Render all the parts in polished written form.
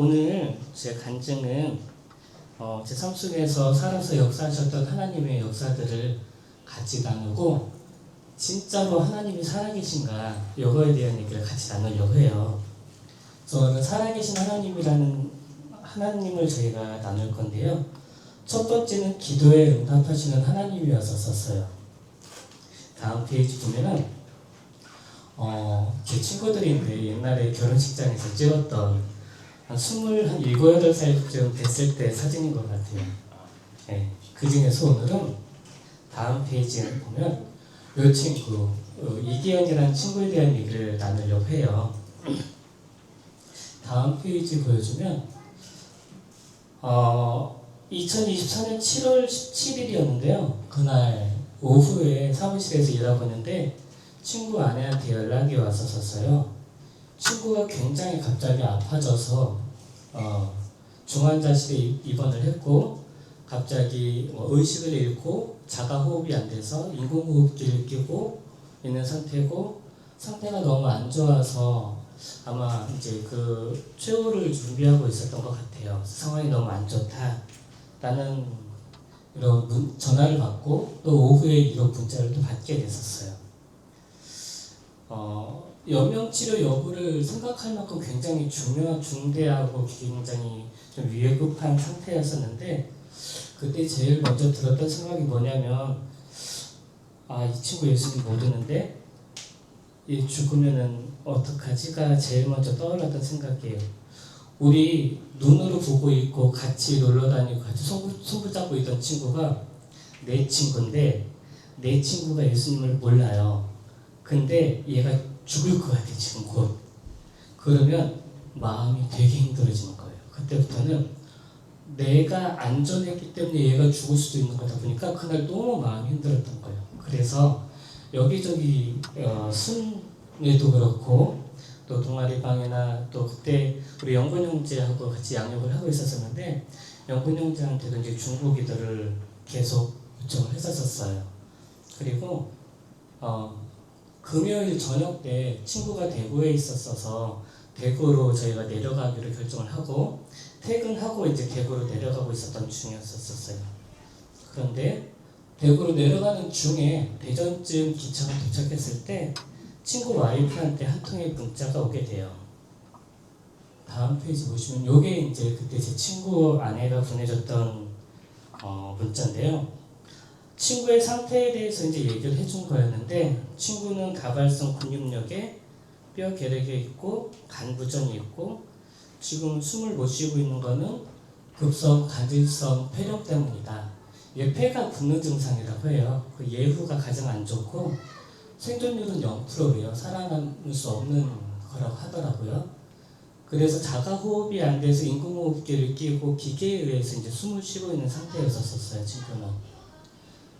오늘 제 간증은 제 삶 속에서 살아서 역사하셨던 하나님의 역사들을 같이 나누고 진짜로 하나님이 살아계신가 이거에 대한 얘기를 같이 나누려고 해요. 저는 살아계신 하나님을 저희가 나눌 건데요. 첫 번째는 기도에 응답하시는 하나님이어서 썼어요. 다음 페이지 보면은 제 친구들인데 옛날에 결혼식장에서 찍었던 한 27, 8살쯤 됐을 때 사진인 것 같아요. 네, 그 중에서 오늘은 다음 페이지에 보면 이 친구, 이기현이라는 친구에 대한 얘기를 나누려고 해요. 다음 페이지 보여주면 2024년 7월 17일이었는데요. 그날 오후에 사무실에서 일하고 있는데 친구 아내한테 연락이 왔었어요. 친구가 굉장히 갑자기 아파져서 중환자실에 입원을 했고 갑자기 의식을 잃고 자가호흡이 안 돼서 인공호흡기를 끼고 있는 상태고 상태가 너무 안 좋아서 아마 이제 그 최후를 준비하고 있었던 것 같아요. 상황이 너무 안 좋다라는 이런 전화를 받고 또 오후에 이런 문자를 또 받게 됐었어요. 연명치료 여부를 생각할 만큼 굉장히 중대하고 굉장히 좀 위급한 상태였었는데 그때 제일 먼저 들었던 생각이 뭐냐면 이 친구 예수님 모르는데 얘 죽으면은 어떡하지가 제일 먼저 떠올랐던 생각이에요. 우리 눈으로 보고 있고 같이 놀러 다니고 같이 손 붙잡고 있던 친구가 내 친구인데 내 친구가 예수님을 몰라요. 근데 얘가 죽을 것 같아 지금 곧. 그러면 마음이 되게 힘들어지는 거예요. 그때부터는 내가 안전했기 때문에 얘가 죽을 수도 있는 거다 보니까 그날 너무 마음이 힘들었던 거예요. 그래서 여기저기 순회도 그렇고 또 동아리방이나 또 그때 우리 영근 형제하고 같이 양육을 하고 있었는데 영근 형제한테도 이제 중보기도를 계속 요청을 했었어요. 그리고 금요일 저녁 때 친구가 대구에 있었어서 대구로 저희가 내려가기로 결정을 하고 퇴근하고 이제 대구로 내려가고 있었던 중이었었어요. 그런데 대구로 내려가는 중에 대전쯤 기차가 도착했을 때 친구 와이프한테 한 통의 문자가 오게 돼요. 다음 페이지 보시면 요게 이제 그때 제 친구 아내가 보내줬던 문자인데요. 친구의 상태에 대해서 이제 얘기를 해준 거였는데 친구는 가발성 근육력에 뼈 결핵이 있고 간 부전이 있고 지금 숨을 못 쉬고 있는 거는 급성 간질성 폐렴 때문이다. 이게 폐가 붓는 증상이라고 해요. 그 예후가 가장 안 좋고 생존율은 0%예요. 살아남을 수 없는 거라고 하더라고요. 그래서 자가호흡이 안 돼서 인공호흡기를 끼고 기계에 의해서 이제 숨을 쉬고 있는 상태였었어요. 친구는.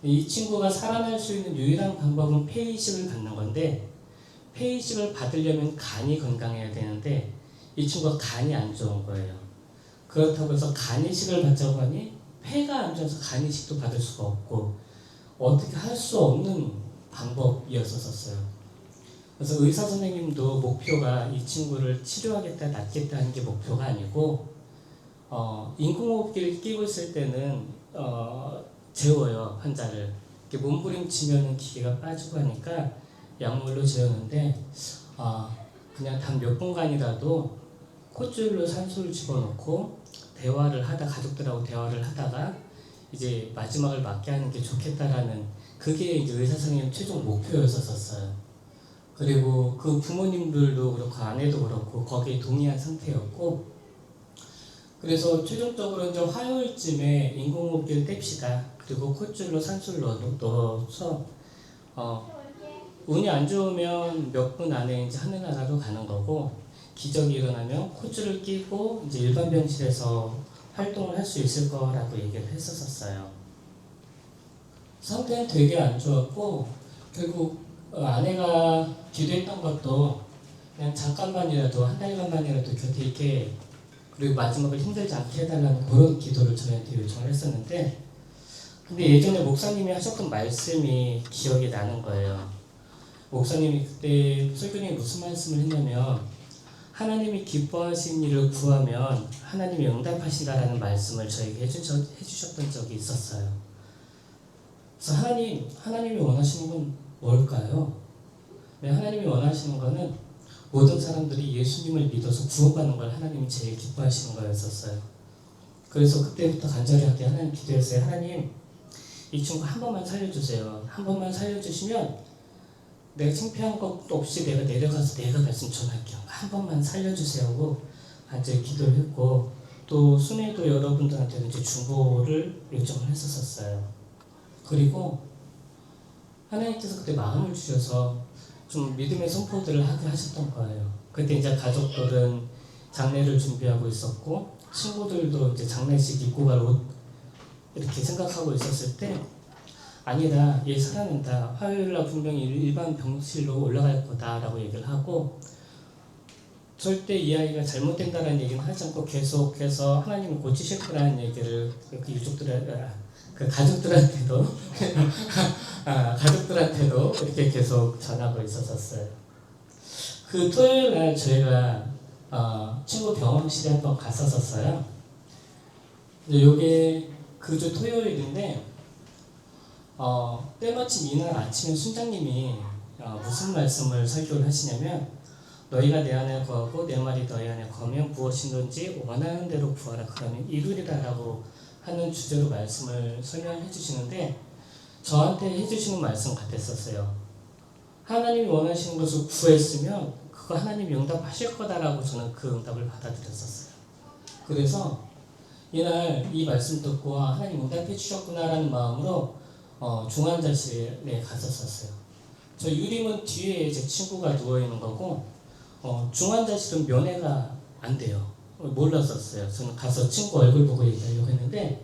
이 친구가 살아날 수 있는 유일한 방법은 폐이식을 받는 건데 폐이식을 받으려면 간이 건강해야 되는데 이 친구가 간이 안 좋은 거예요. 그렇다고 해서 간이식을 받자고 하니 폐가 안 좋아서 간이식도 받을 수가 없고 어떻게 할 수 없는 방법이었었어요. 그래서 의사 선생님도 목표가 이 친구를 치료하겠다 낫겠다 하는 게 목표가 아니고 인공호흡기를 끼고 있을 때는 재워요, 환자를. 이렇게 몸부림치면 기계가 빠지고 하니까 약물로 재우는데 그냥 단 몇 분간이라도 콧줄로 산소를 집어넣고 가족들하고 대화를 하다가 이제 마지막을 맞게 하는 게 좋겠다라는 그게 이제 의사 선생님 최종 목표였었어요. 그리고 그 부모님들도 그렇고 아내도 그렇고 거기에 동의한 상태였고 그래서 최종적으로 이제 화요일쯤에 인공호흡기를 뗍시다. 그리고 콧줄로 산소를 넣어서 운이 안 좋으면 몇 분 안에 이제 하늘나라로 가는 거고 기적이 일어나면 콧줄을 끼고 이제 일반 병실에서 활동을 할 수 있을 거라고 얘기를 했었어요. 상태는 되게 안 좋았고 결국 아내가 기도했던 것도 그냥 잠깐만이라도 한 달간만이라도 곁에 있게 그리고 마지막을 힘들지 않게 해달라는 그런 기도를 저희한테 요청을 했었는데 근데 예전에 목사님이 하셨던 말씀이 기억이 나는 거예요. 목사님이 그때 설교님이 무슨 말씀을 했냐면 하나님이 기뻐하신 일을 구하면 하나님이 응답하신다라는 말씀을 저에게 해주셨던 적이 있었어요. 그래서 하나님이 원하시는 건 뭘까요? 하나님이 원하시는 거는 모든 사람들이 예수님을 믿어서 구원받는 걸 하나님이 제일 기뻐하시는 거였었어요. 그래서 그때부터 간절하게 하나님 기도했어요. 하나님, 이 친구 한 번만 살려주세요. 한 번만 살려주시면 내가 창피한 것도 없이 내가 내려가서 내가 말씀 전할게요. 한 번만 살려주세요 하고 간절히 기도를 했고, 또 순회도 여러분들한테도 이제 중보를 요청을 했었어요. 그리고 하나님께서 그때 마음을 주셔서 좀 믿음의 선포들을 하게 하셨던 거예요. 그때 이제 가족들은 장례를 준비하고 있었고, 친구들도 이제 장례식 입고 갈 옷 이렇게 생각하고 있었을 때, 아니다, 얘 살아낸다, 화요일날 분명히 일반 병실로 올라갈 거다라고 얘기를 하고, 절대 이 아이가 잘못된다는 얘기는 하지 않고 계속해서 하나님이 고치실 거라는 얘기를 그 유족들의 그 가족들한테도 가족들한테도 이렇게 계속 전하고 있었어요. 그 토요일 날 저희가 친구 병원실에 한번 갔었어요. 요게 그 주 토요일인데, 때마침 이날 아침에 순장님이 무슨 말씀을 설교를 하시냐면, 너희가 내 안에 거하고 내 말이 너희 안에 거하면 무엇이든지 원하는 대로 구하라, 그러면 이루리라 라고 하는 주제로 말씀을 설명해 주시는데, 저한테 해주시는 말씀 같았었어요. 하나님이 원하시는 것을 구했으면 그거 하나님이 응답하실 거다라고 저는 그 응답을 받아들였었어요. 그래서 이날 이 말씀 듣고 하나님 응답해 주셨구나라는 마음으로 중환자실에 갔었어요. 저 유림은 뒤에 제 친구가 누워있는 거고, 중환자실은 면회가 안 돼요. 몰랐었어요. 저는 가서 친구 얼굴 보고 얘기하려고 했는데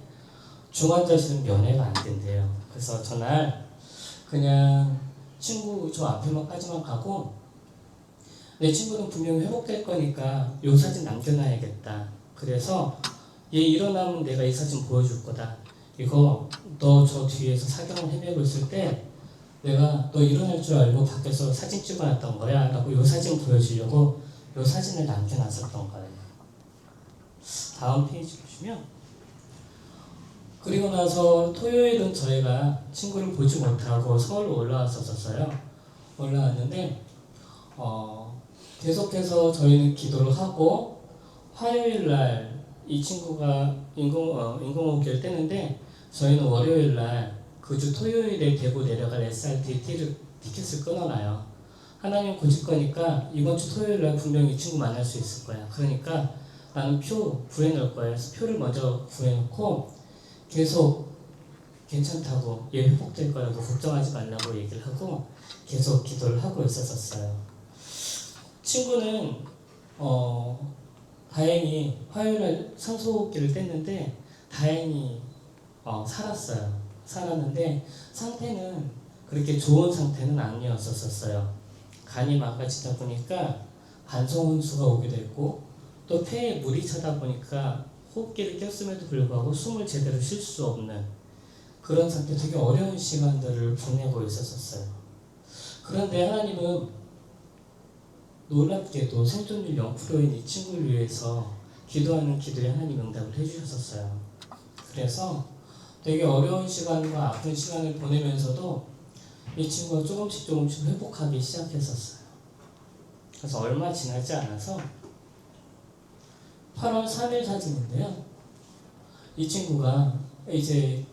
중환자실은 면회가 안 된대요. 그래서 전날 그냥 친구 저 앞에만까지만 가고, 내 친구는 분명히 회복될 거니까 요 사진 남겨놔야겠다. 그래서 얘 일어나면 내가 이 사진 보여줄 거다. 이거 너 저 뒤에서 사경을 헤매고 있을 때 내가 너 일어날 줄 알고 밖에서 사진 찍어놨던 거야 라고 요 사진 보여주려고 요 사진을 남겨놨었던 거예요. 다음 페이지 보시면, 그리고 나서 토요일은 저희가 친구를 보지 못하고 서울로 올라왔었어요. 올라왔는데 계속해서 저희는 기도를 하고, 화요일날 이 친구가 인공호흡기를 떼는데, 저희는 월요일날 그 주 토요일에 대구 내려갈 SRT 티켓을 끊어놔요. 하나님 고칠 거니까 이번 주 토요일날 분명히 이 친구 만날 수 있을 거야. 그러니까 나는 표 구해놓을 거야. 그래서 표를 먼저 구해놓고 계속 괜찮다고, 얘 회복될 거라고 걱정하지 말라고 얘기를 하고 계속 기도를 하고 있었어요. 친구는 다행히 화요일날 산소호흡기를 뗐는데 다행히 살았어요. 살았는데 상태는 그렇게 좋은 상태는 아니었었어요. 간이 망가지다 보니까 간송혼수가 오게 됐고, 또 폐에 물이 차다 보니까 호흡기를 꼈음에도 불구하고 숨을 제대로 쉴 수 없는 그런 상태, 되게 어려운 시간들을 보내고 있었어요. 그런데 하나님은 놀랍게도 생존율 0%인 이 친구를 위해서 기도하는 기도에 하나님 응답을 해주셨어요. 그래서 되게 어려운 시간과 아픈 시간을 보내면서도 이 친구가 조금씩 회복하기 시작했었어요. 그래서 얼마 지나지 않아서 8월 3일 사진인데요. 이 친구가 이제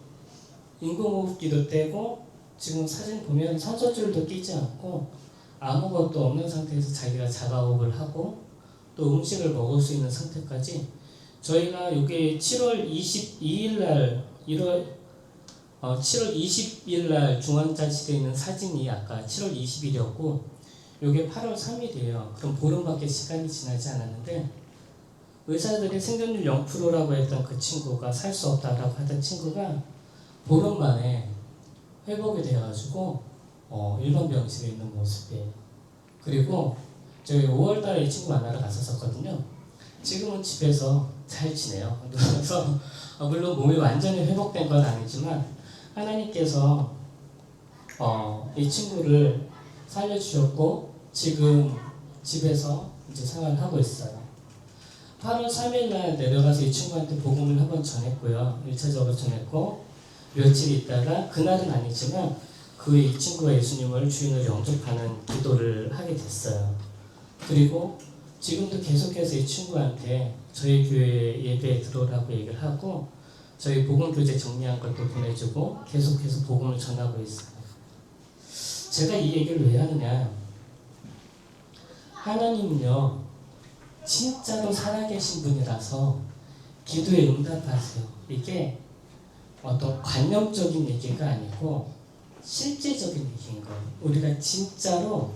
인공호흡기도 떼고, 지금 사진 보면 산소줄도 끼지 않고 아무것도 없는 상태에서 자기가 자가호흡을 하고 또 음식을 먹을 수 있는 상태까지, 저희가 이게 7월 22일 날 7월 20일 날 중환자실에 있는 사진이 아까 7월 20일이었고 이게 8월 3일이에요. 그럼 보름밖에 시간이 지나지 않았는데, 의사들이 생존율 0%라고 했던 그 친구가, 살 수 없다라고 하던 친구가 보름 만에 회복이 되어가지고 일반 병실에 있는 모습이에요. 그리고 저희 5월달에 이 친구 만나러 갔었거든요. 지금은 집에서 잘 지내요. 그래서 물론 몸이 완전히 회복된 건 아니지만 하나님께서 이 친구를 살려주셨고, 지금 집에서 이제 생활을 하고 있어요. 8월 3일 날 내려가서 이 친구한테 복음을 한번 전했고요. 1차적으로 전했고 며칠 있다가 그날은 아니지만 그 이 친구가 예수님을 주인으로 영접하는 기도를 하게 됐어요. 그리고 지금도 계속해서 이 친구한테 저희 교회 예배에 들어오라고 얘기를 하고 저희 복음교재 정리한 것도 보내주고 계속해서 복음을 전하고 있어요. 제가 이 얘기를 왜 하느냐, 하나님은요 진짜로 살아계신 분이라서 기도에 응답하세요. 이게 어떤 관념적인 얘기가 아니고 실제적인 얘기인 거예요. 우리가 진짜로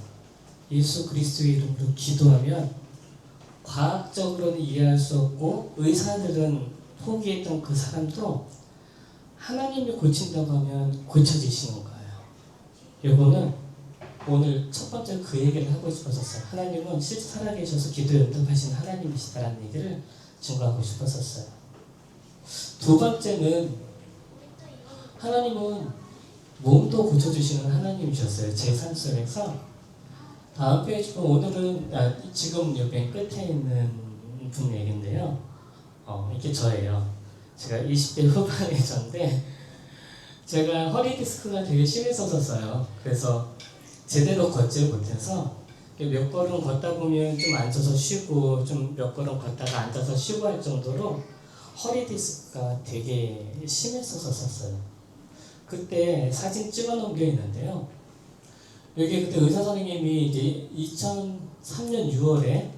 예수 그리스도의 이름으로 기도하면 과학적으로는 이해할 수 없고 의사들은 포기했던 그 사람도 하나님이 고친다고 하면 고쳐지시는 거예요. 이거는 오늘 첫 번째 그 얘기를 하고 싶었었어요. 하나님은 실제 살아계셔서 기도에 응답하시는 하나님이시다라는 얘기를 증거하고 싶었었어요. 두 번째는 하나님은 몸도 고쳐주시는 하나님이셨어요. 제3설에서 다음 페이지 보면 오늘은 지금 맨 끝에 있는 분 얘기인데요. 이게 저예요. 제가 20대 후반의 저인데 제가 허리 디스크가 되게 심했었어요. 그래서 제대로 걷지를 못해서 몇 걸음 걷다 보면 좀 앉아서 쉬고 좀 몇 걸음 걷다가 앉아서 쉬고 할 정도로 허리 디스크가 되게 심했었어요. 그때 사진 찍어 놓은 게 있는데요. 여기 그때 의사 선생님이 이제 2003년 6월에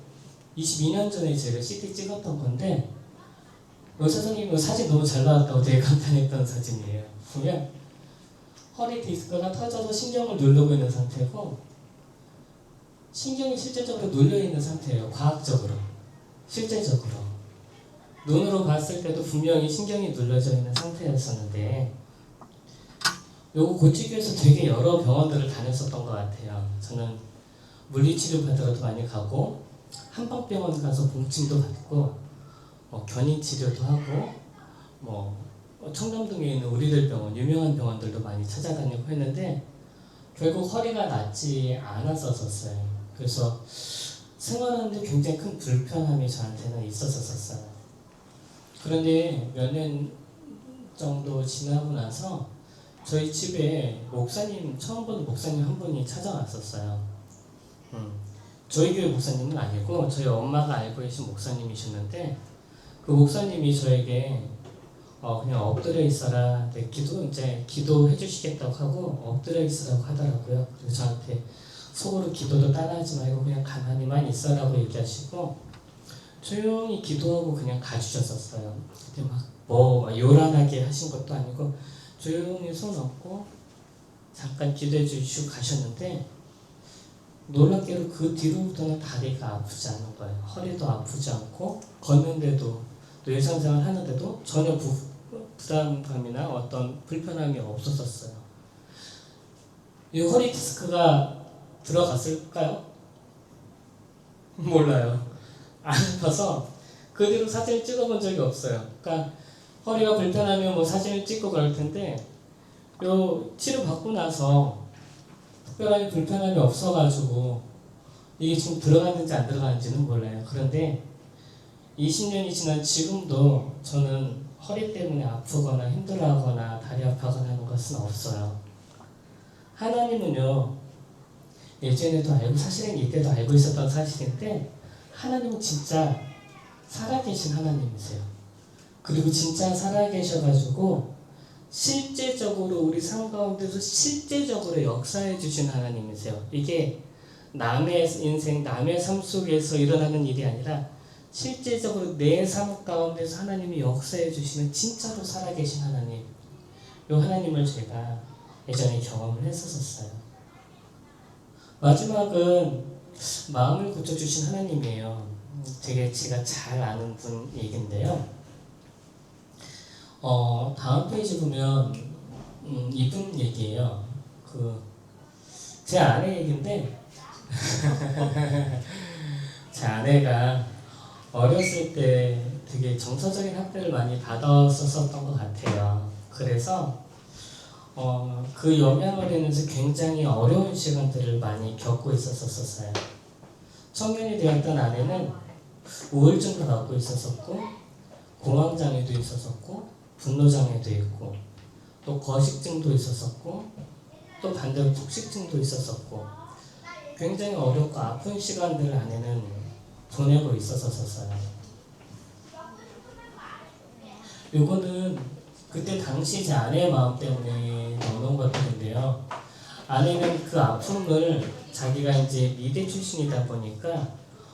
22년 전에 제가 CT 찍었던 건데 의사 선생님이 사진 너무 잘 나왔다고 되게 감탄했던 사진이에요. 보면 허리 디스크가 터져서 신경을 누르고 있는 상태고 신경이 실제적으로 눌려있는 상태예요. 과학적으로. 실제적으로. 눈으로 봤을 때도 분명히 신경이 눌려져 있는 상태였었는데 요거 고치기 위해서 되게 여러 병원들을 다녔었던 것 같아요. 저는 물리치료 받으러도 많이 가고 한방병원 가서 봉침도 받고 견인치료도 하고 청담동에 있는 우리들 병원, 유명한 병원들도 많이 찾아다니고 했는데 결국 허리가 낫지 않았었어요. 그래서 생활하는데 굉장히 큰 불편함이 저한테는 있었었어요. 그런데 몇 년 정도 지나고 나서 저희 집에 목사님, 처음 보는 목사님 한 분이 찾아왔었어요. 저희 교회 목사님은 아니고 저희 엄마가 알고 계신 목사님이셨는데 그 목사님이 저에게 그냥 엎드려 있어라. 이제 기도해 주시겠다고 하고 엎드려 있으라고 하더라고요. 그래서 저한테 속으로 기도도 따라하지 말고 그냥 가만히만 있어라고 얘기하시고 조용히 기도하고 그냥 가주셨었어요. 근데 막 요란하게 하신 것도 아니고 조용히 손 얹고 잠깐 기도해 주시고 가셨는데 놀랍게도 그 뒤로부터는 다리가 아프지 않은 거예요. 허리도 아프지 않고 걷는데도 또 일상생활 하는데도 전혀 부담감이나 어떤 불편함이 없었어요. 이 허리 디스크가 들어갔을까요? 몰라요. 안 아파서 그 뒤로 사진을 찍어본 적이 없어요. 그러니까 허리가 불편하면 사진을 찍고 그럴 텐데 요 치료 받고 나서 특별하게 불편함이 없어가지고 이게 지금 들어갔는지 안 들어갔는지는 몰라요. 그런데 20년이 지난 지금도 저는 허리 때문에 아프거나 힘들어하거나 다리 아파하거나 하는 것은 없어요. 하나님은요, 예전에도 알고 사실은 이때도 알고 있었던 사실인데 하나님은 진짜 살아계신 하나님이세요. 그리고 진짜 살아계셔가지고 실제적으로 우리 삶 가운데서 실제적으로 역사해 주신 하나님이세요. 이게 남의 인생, 남의 삶 속에서 일어나는 일이 아니라 실제적으로 내 삶 가운데서 하나님이 역사해 주시는 진짜로 살아계신 하나님, 이 하나님을 제가 예전에 경험을 했었어요. 마지막은 마음을 고쳐주신 하나님이에요. 되게 제가 잘 아는 분 얘기인데요. 다음 페이지 보면 이분 얘기예요. 제 아내 얘기인데 제 아내가 어렸을 때 되게 정서적인 학대를 많이 받았었던 것 같아요. 그래서 그 영향을 인해서 굉장히 어려운 시간들을 많이 겪고 있었어요. 청년이 되었던 아내는 우울증도 갖고 있었었고 공황장애도 있었었고 분노장애도 있고 또 거식증도 있었었고 또 반대로 폭식증도 있었었고 굉장히 어렵고 아픈 시간들을 아내는 보내고 있었었어요. 요거는 그때 당시 제 아내의 마음 때문에 넣어놓은 것들인데요. 아내는 그 아픔을 자기가 이제 미대 출신이다 보니까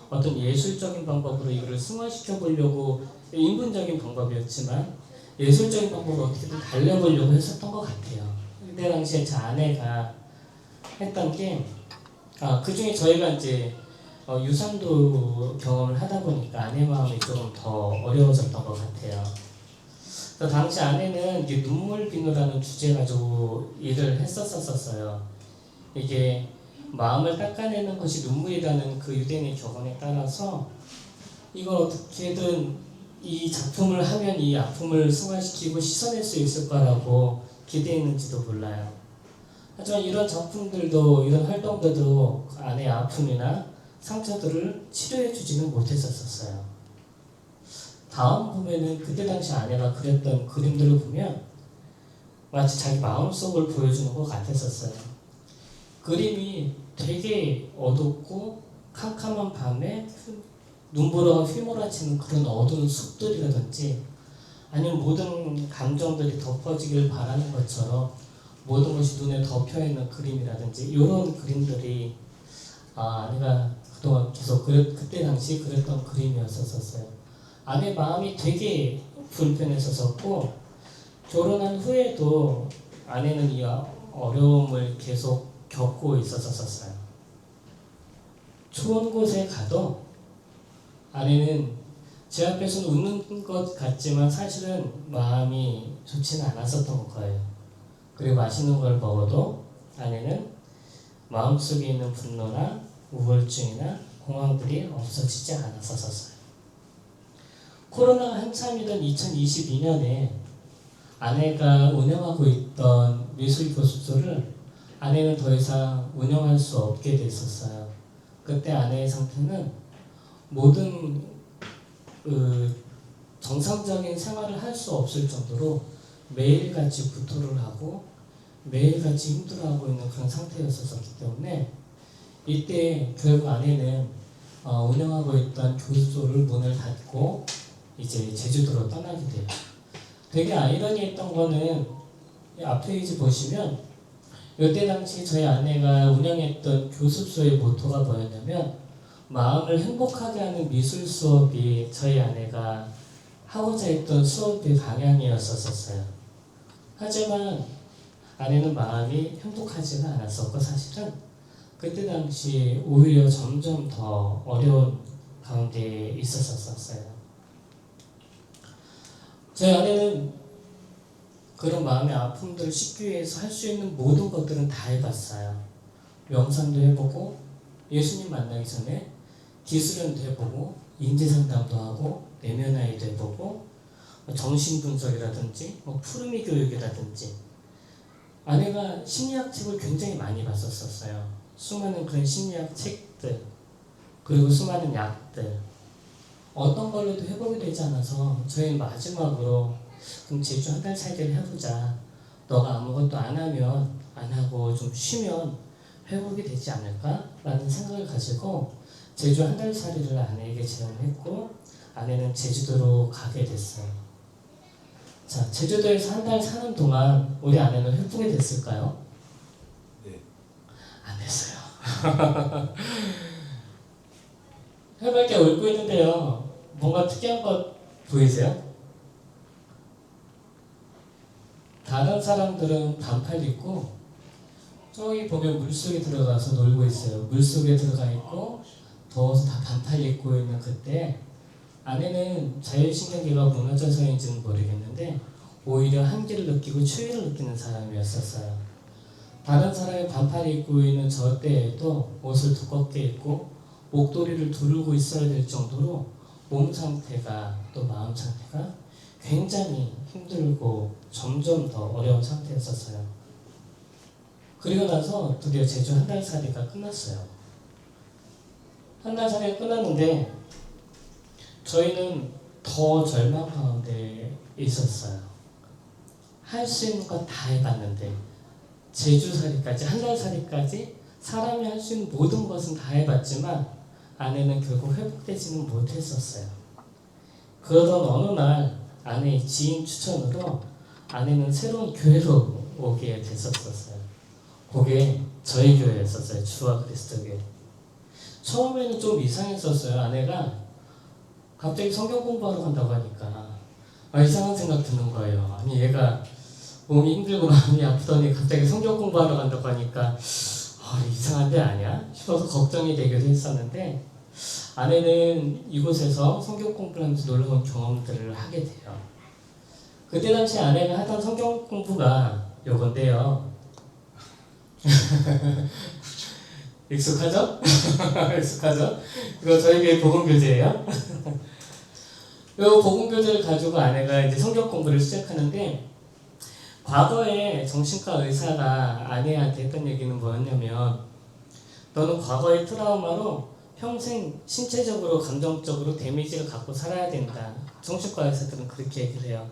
어떤 예술적인 방법으로 이거를 승화시켜 보려고, 인문적인 방법이었지만 예술적인 방법으로 어떻게든 달래보려고 했었던 것 같아요. 그때 당시에 제 아내가 했던 게, 그 중에 저희가 이제 유산도 경험을 하다 보니까 아내 마음이 조금 더 어려워졌던 것 같아요. 당시 아내는 이게 눈물 비누라는 주제 가지고 일을 했었어요. 이게 마음을 닦아내는 것이 눈물이라는 그 유대인의 격언에 따라서 이걸 어떻게든 이 작품을 하면 이 아픔을 승화시키고 씻어낼 수 있을 거라고 기대했는지도 몰라요. 하지만 이런 작품들도, 이런 활동들도 아내의 아픔이나 상처들을 치료해주지는 못했었어요. 다음 보면은 그때 당시 아내가 그렸던 그림들을 보면 마치 자기 마음속을 보여주는 것 같았었어요. 그림이 되게 어둡고 캄캄한 밤에 눈보라가 휘몰아치는 그런 어두운 숲들이라든지 아니면 모든 감정들이 덮어지길 바라는 것처럼 모든 것이 눈에 덮여있는 그림이라든지 이런 그림들이 아내가 그동안 계속 그때 당시 그렸던 그림이었었어요. 아내 마음이 되게 불편했었고 결혼한 후에도 아내는 이 어려움을 계속 겪고 있었었어요. 좋은 곳에 가도 아내는 제 앞에서는 웃는 것 같지만 사실은 마음이 좋지는 않았었던 거예요. 그리고 맛있는 걸 먹어도 아내는 마음속에 있는 분노나 우울증이나 공황들이 없어지지 않았었어요. 코로나가 한참이던 2022년에 아내가 운영하고 있던 미술교습소를 아내는 더 이상 운영할 수 없게 됐었어요. 그때 아내의 상태는 모든 정상적인 생활을 할 수 없을 정도로 매일같이 구토를 하고 매일같이 힘들어하고 있는 그런 상태였었기 때문에 이때 결국 아내는 운영하고 있던 교습소를 문을 닫고 이제 제주도로 떠나게 돼요. 되게 아이러니했던 거는 앞 페이지 보시면 이때 당시 저희 아내가 운영했던 교습소의 모토가 뭐였냐면 마음을 행복하게 하는 미술 수업이 저희 아내가 하고자 했던 수업의 방향이었었어요. 하지만 아내는 마음이 행복하지가 않았었고 사실은 그때 당시 오히려 점점 더 어려운 가운데 있었었어요. 저희 아내는 그런 마음의 아픔들을 씻기 위해서 할 수 있는 모든 것들은 다 해봤어요. 명상도 해보고 예수님 만나기 전에 기술연도 해보고 인지상담도 하고 내면화의도 해보고 정신분석이라든지 푸르미 교육이라든지 아내가 심리학 책을 굉장히 많이 봤었어요. 수많은 그런 심리학 책들 그리고 수많은 약들 어떤 걸로도 회복이 되지 않아서 저희는 마지막으로 그럼 제주 한 달 살기를 해보자. 너가 아무것도 안 하면 안 하고 좀 쉬면 회복이 되지 않을까? 라는 생각을 가지고 제주 한 달 살이를 아내에게 제안했고 아내는 제주도로 가게 됐어요. 자, 제주도에서 한 달 사는 동안 우리 아내는 회복이 됐을까요? 네. 안 됐어요. 해맑게 울고 있는데요. 뭔가 특이한 것 보이세요? 다른 사람들은 반팔 입고 저기 보면 물속에 들어가서 놀고 있어요. 물속에 들어가 있고 더워서 다 반팔 입고 있는 그때 아내는 자율신경계가 무너져서인지는 모르겠는데 오히려 한기를 느끼고 추위를 느끼는 사람이었었어요. 다른 사람이 반팔 입고 있는 저 때에도 옷을 두껍게 입고 목도리를 두르고 있어야 될 정도로 몸 상태가 또 마음 상태가 굉장히 힘들고 점점 더 어려운 상태였었어요. 그리고 나서 드디어 제주 한 달 살이가 끝났어요. 한 달 사이에 끝났는데 저희는 더 절망 가운데 있었어요. 할 수 있는 거 다 해봤는데 제주살이까지 한 달 살이까지 사람이 할 수 있는 모든 것은 다 해봤지만 아내는 결국 회복되지는 못했었어요. 그러던 어느 날 아내의 지인 추천으로 아내는 새로운 교회로 오게 됐었어요. 그게 저희 교회였었어요. 주와 그리스도 교회. 처음에는 좀 이상했었어요. 아내가 갑자기 성경 공부하러 간다고 하니까 이상한 생각 드는 거예요. 아니 얘가 몸이 힘들고 마음이 아프더니 갑자기 성경 공부하러 간다고 하니까 이상한 데 아니야? 싶어서 걱정이 되기도 했었는데 아내는 이곳에서 성경 공부를 하면서 놀라운 경험들을 하게 돼요. 그때 당시 아내가 하던 성경 공부가 요건데요. 익숙하죠? 익숙하죠? 이거 저희 교회 복음교재예요. 이 복음교재를 가지고 아내가 이제 성경 공부를 시작하는데 과거에 정신과 의사가 아내한테 했던 얘기는 뭐였냐면 너는 과거의 트라우마로 평생 신체적으로 감정적으로 데미지를 갖고 살아야 된다. 정신과 의사들은 그렇게 얘기를 해요.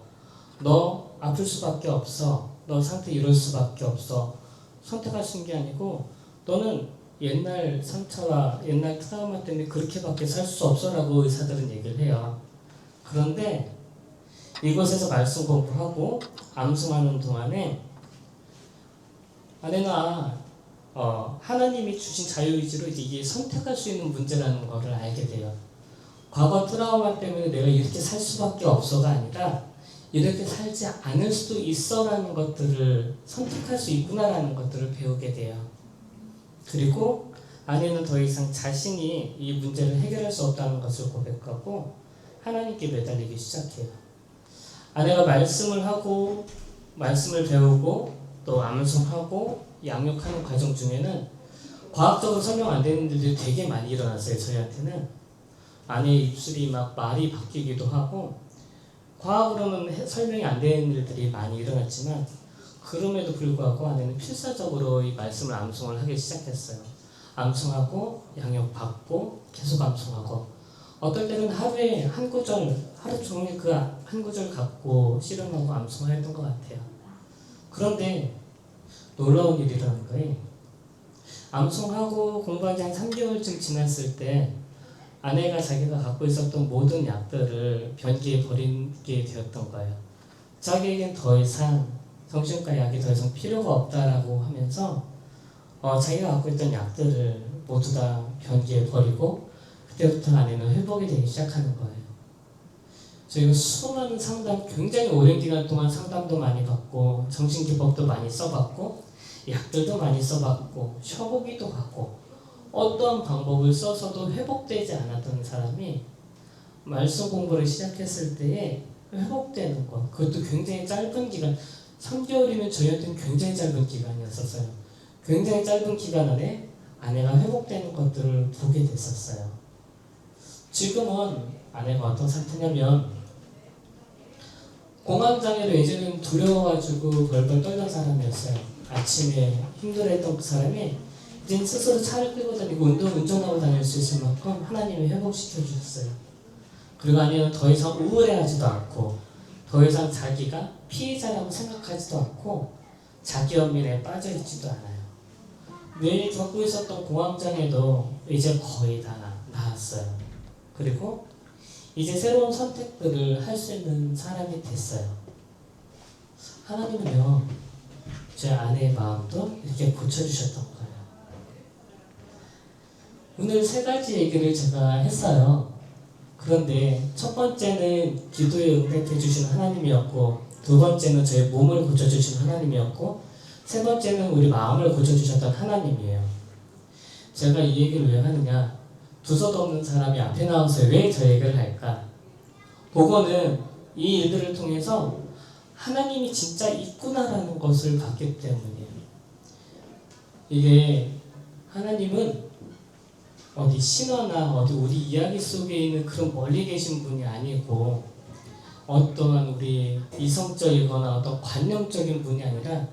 너 아플 수밖에 없어. 너 상태 이럴 수밖에 없어. 선택할 수 있는 게 아니고 너는 옛날 상처와 옛날 트라우마 때문에 그렇게밖에 살 수 없어 라고 의사들은 얘기를 해요. 그런데 이곳에서 말씀 공부하고 암송하는 동안에 아내가 하나님이 주신 자유의지로 이게 선택할 수 있는 문제라는 것을 알게 돼요. 과거 트라우마 때문에 내가 이렇게 살 수밖에 없어가 아니라 이렇게 살지 않을 수도 있어라는 것들을 선택할 수 있구나라는 것들을 배우게 돼요. 그리고 아내는 더 이상 자신이 이 문제를 해결할 수 없다는 것을 고백하고 하나님께 매달리기 시작해요. 아내가 말씀을 하고 말씀을 배우고 또 암송하고 양육하는 과정 중에는 과학적으로 설명 안 되는 일들이 되게 많이 일어났어요. 저희한테는 아내의 입술이 막 말이 바뀌기도 하고 과학으로는 설명이 안 되는 일들이 많이 일어났지만 그럼에도 불구하고 아내는 필사적으로 이 말씀을 암송을 하기 시작했어요. 암송하고 양육받고 계속 암송하고 어떨 때는 하루에 한 구절, 하루 종일 그 한 구절 갖고 씨름하고 암송을 했던 것 같아요. 그런데 놀라운 일이라는 거예요. 암송하고 공부한 지 한 3개월쯤 지났을 때 아내가 자기가 갖고 있었던 모든 약들을 변기에 버리게 되었던 거예요. 자기에겐 더 이상 정신과 약이 더 이상 필요가 없다라고 하면서 자기가 갖고 있던 약들을 모두 다 변기에 버리고 그때부터 아내는 회복이 되기 시작하는 거예요. 저희가 수많은 상담, 굉장히 오랜 기간 동안 상담도 많이 받고 정신기법도 많이 써봤고 약들도 많이 써봤고 쉬어보기도 하고 어떠한 방법을 써서도 회복되지 않았던 사람이 말씀 공부를 시작했을 때에 회복되는 것, 그것도 굉장히 짧은 기간, 3개월이면 저희한테는 굉장히 짧은 기간이었었어요. 굉장히 짧은 기간 안에 아내가 회복되는 것들을 보게 됐었어요. 지금은 아내가 어떤 상태냐면 공황장애로 예전에는 두려워가지고 벌벌 떨던 사람이었어요. 아침에 힘들어했던 그 사람이 이제 스스로 차를 끌고 다니고 운전하고 다닐 수 있을 만큼 하나님이 회복시켜 주셨어요. 그리고 아내는 더 이상 우울해하지도 않고 더 이상 자기가 피해자라고 생각하지도 않고 자기 연민에 빠져있지도 않아요. 매일 겪고 있었던 공황장애도 이제 거의 다 나았어요. 그리고 이제 새로운 선택들을 할 수 있는 사람이 됐어요. 하나님은요, 제 아내의 마음도 이렇게 고쳐주셨던 거예요. 오늘 3가지 얘기를 제가 했어요. 그런데 첫 번째는 기도에 응답해 주신 하나님이었고, 두 번째는 저의 몸을 고쳐주신 하나님이었고, 세 번째는 우리 마음을 고쳐주셨던 하나님이에요. 제가 이 얘기를 왜 하느냐, 두서도 없는 사람이 앞에 나와서 왜 저 얘기를 할까? 그거는 이 일들을 통해서 하나님이 진짜 있구나라는 것을 봤기 때문이에요. 이게 하나님은 어디 신화나 어디 우리 이야기 속에 있는 그런 멀리 계신 분이 아니고 어떠한 우리 이성적이거나 어떤 관념적인 분이 아니라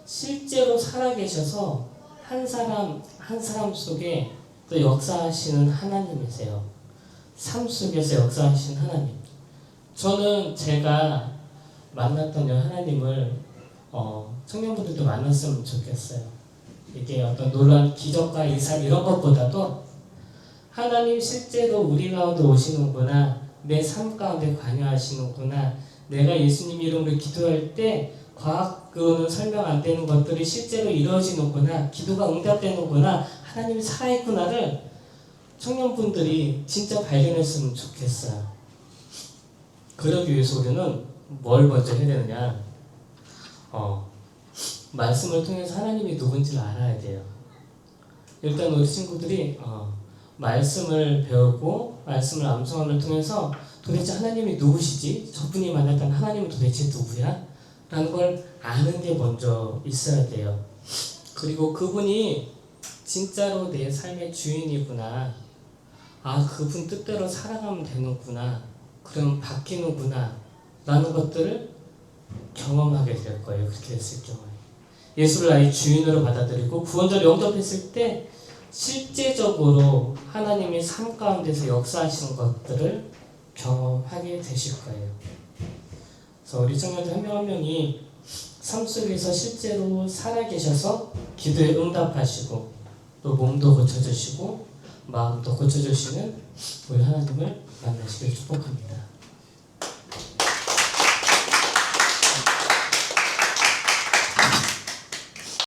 실제로 살아계셔서 한 사람 한 사람 속에 또 역사하시는 하나님이세요. 삶 속에서 역사하시는 하나님. 저는 제가 만났던 이 하나님을 청년분들도 만났으면 좋겠어요. 이게 어떤 놀라운 기적과 이상 이런 것보다도 하나님 실제로 우리 가운데 오시는구나, 내 삶 가운데 관여하시는구나, 내가 예수님 이름으로 기도할 때 과학으로는 설명 안 되는 것들이 실제로 이루어지는구나, 기도가 응답되는구나, 하나님이 살아있구나를 청년분들이 진짜 발견했으면 좋겠어요. 그러기 위해서 우리는 뭘 먼저 해야 되느냐, 말씀을 통해서 하나님이 누군지를 알아야 돼요. 일단 우리 친구들이 말씀을 배우고 말씀을 암송함을 통해서 도대체 하나님이 누구시지? 저분이 만났던 하나님은 도대체 누구야? 라는 걸 아는 게 먼저 있어야 돼요. 그리고 그분이 진짜로 내 삶의 주인이구나, 그분 뜻대로 살아가면 되는구나, 그럼 바뀌는구나 라는 것들을 경험하게 될 거예요. 그렇게 됐을 경우에 예수를 나의 주인으로 받아들이고 구원자를 영접했을 때 실제적으로 하나님이 삶 가운데서 역사하시는 것들을 경험하게 되실 거예요. 그래서 우리 청년들 한 명 한 명이 삶 속에서 실제로 살아계셔서 기도에 응답하시고 또 몸도 고쳐주시고 마음도 고쳐주시는 우리 하나님을 만나시길 축복합니다.